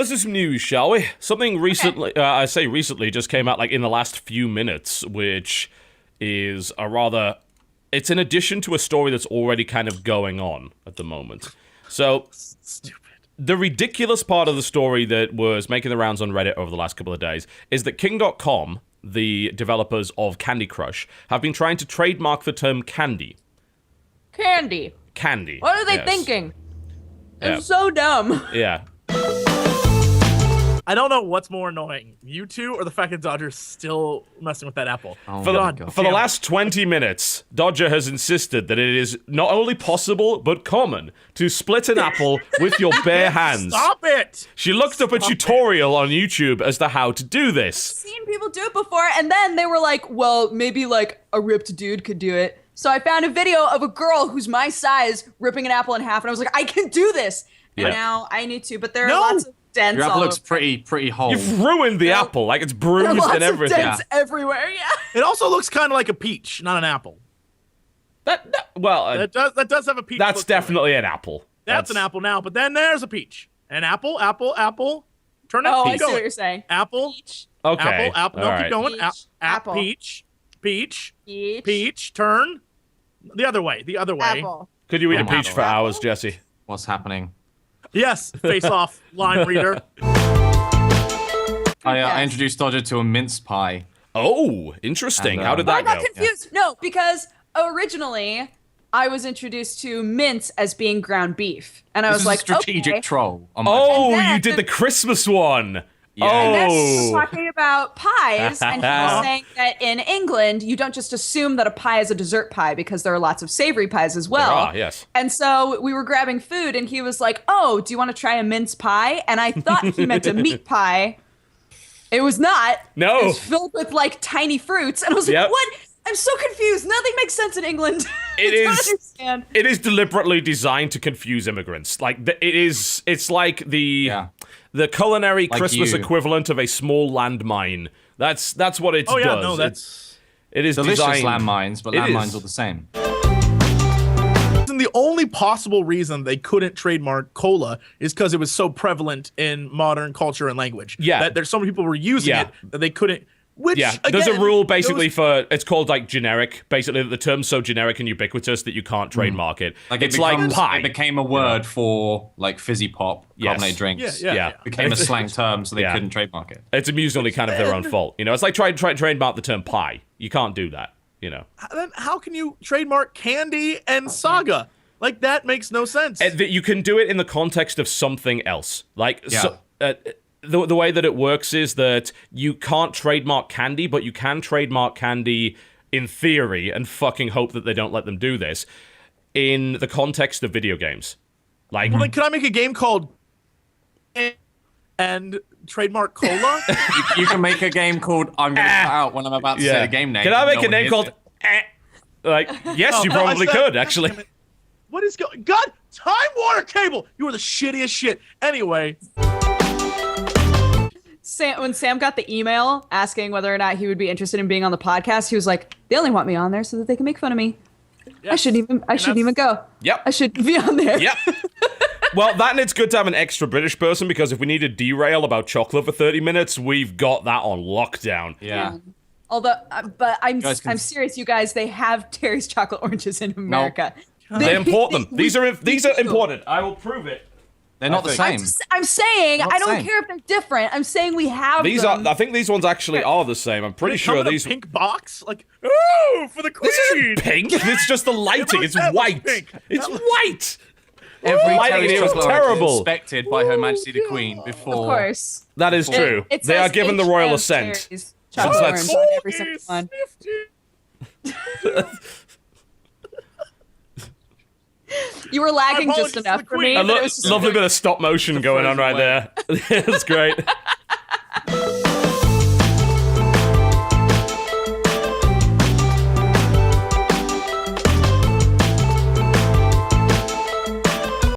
Let's do some news, shall we? Something recently, I say recently, just came out like in the last few minutes, which is a rather... It's in addition to a story that's already kind of going on at the moment. So, Stupid. The ridiculous part of the story that was making the rounds on Reddit over the last couple of days is that King.com, the developers of Candy Crush, have been trying to trademark the term candy. Candy. Candy. What are they yes. thinking? Yeah. It's so dumb. Yeah. I don't know what's more annoying, you two or the fact that Dodger's still messing with that apple. Oh For, my the, God. for the last 20 minutes, Dodger has insisted that it is not only possible, but common to split an apple with your bare hands. Stop it! She looked up a tutorial on YouTube as to how to do this. Seen people do it before, and then they were like, well, maybe like a ripped dude could do it. So I found a video of a girl who's my size ripping an apple in half, and I was like, I can do this. And Yeah. now I need to, but there are No! lots of dents Your apple all looks over. pretty whole. You've ruined the apple. Like, it's There are bruised lots and everything. of dents everywhere, yeah. It also looks kind of like a peach, not an apple. Well, That does have a peach. that's look to it. definitely an apple. That's an apple now, but then there's a peach. An apple, apple. Turn it. Oh, keep I see going. what you're saying. Apple, Peach, Okay. apple. all No, right. keep going. Peach, apple. Peach. peach, Peach. Turn. The other way. apple. Could you eat a Oh, peach for apple. hours, Jesse? What's happening? Yes. Face off. Line reader. I Yes. introduced Dodger to a mince pie. Oh, interesting. And, How did But I that got go? confused. No, because originally I was introduced to mince as being ground beef. And I This was is like, a strategic okay. troll. On my Oh, And then- you did the Christmas one. Yeah. And then he was Oh. talking about pies, and he was saying that in England, you don't just assume that a pie is a dessert pie because there are lots of savory pies as well. There are, yes. And so we were grabbing food, and he was like, oh, do you want to try a mince pie? And I thought he meant a meat pie. It was not. No. It was filled with, like, tiny fruits. And I was like, Yep. what? I'm so confused. Nothing makes sense in England. It I don't is- understand. It is deliberately designed to confuse immigrants. Like, it's like the culinary Like Christmas you. equivalent of a small landmine. That's what it Oh yeah, does. no, that's. It is Delicious designed. landmines, but It landmines is. are the same. And the only possible reason they couldn't trademark cola is because it was so prevalent in modern culture and language. Yeah. That there's so many people were using Yeah. it that they couldn't. Which Yeah, again, there's a rule basically goes- for it's called like generic. Basically, the term's so generic and ubiquitous that you can't trademark it. Like it's it becomes, like pie. It became a word for like fizzy pop, Yes. carbonated drinks. Yeah. yeah, Became a slang term, so they Yeah. couldn't trademark it. It's amusingly kind of their own fault. You know, it's like trying to trademark the term pie. You can't do that. You know, Then how can you trademark candy and saga? Like that makes no sense. That you can do it in the context of something else. Like so, Yeah. the way that it works is that you can't trademark candy, but you can trademark candy in theory and fucking hope that they don't let them do this in the context of video games. Like, Well, then can I make a game called and trademark cola? You can make a game called I'm going to cut out when I'm about to say the game name. Can I and make no a one name hears called? it. Like, yes, you No, I probably said- could actually. Damn it. What is going? God, Time Warner Cable. You are the shittiest shit. Anyway, When Sam got the email asking whether or not he would be interested in being on the podcast, he was like, they only want me on there so that they can make fun of me. I shouldn't even go. Yep. I shouldn't be on there. Yep. Well, that and it's good to have an extra British person because if we need to derail about chocolate for 30 minutes, we've got that on lockdown. Yeah. Although, but I'm Guys can- serious, you guys. They have Terry's chocolate oranges in America. They import them. These are we do. imported. I will prove it. They're not the think. same. I'm saying Not I don't same. care if they're different. I'm saying we have These them. are. I think these ones actually are the same. I'm pretty they come sure in a these. pink box. Like, oh, for the queen. This isn't pink. It's just the lighting. It's That looks white. pink. It's That white. Every Lighting Terry's here was chocolate orange terrible. is inspected by Her Majesty the Queen before. Of course. That is true. It They are says given the royal H.M. assent. Terry's chocolate So orange that's- on every single one. You were lagging My just apologies to enough the for queen. me. A but it was just lovely bit of stop motion going on right frozen there. It's great.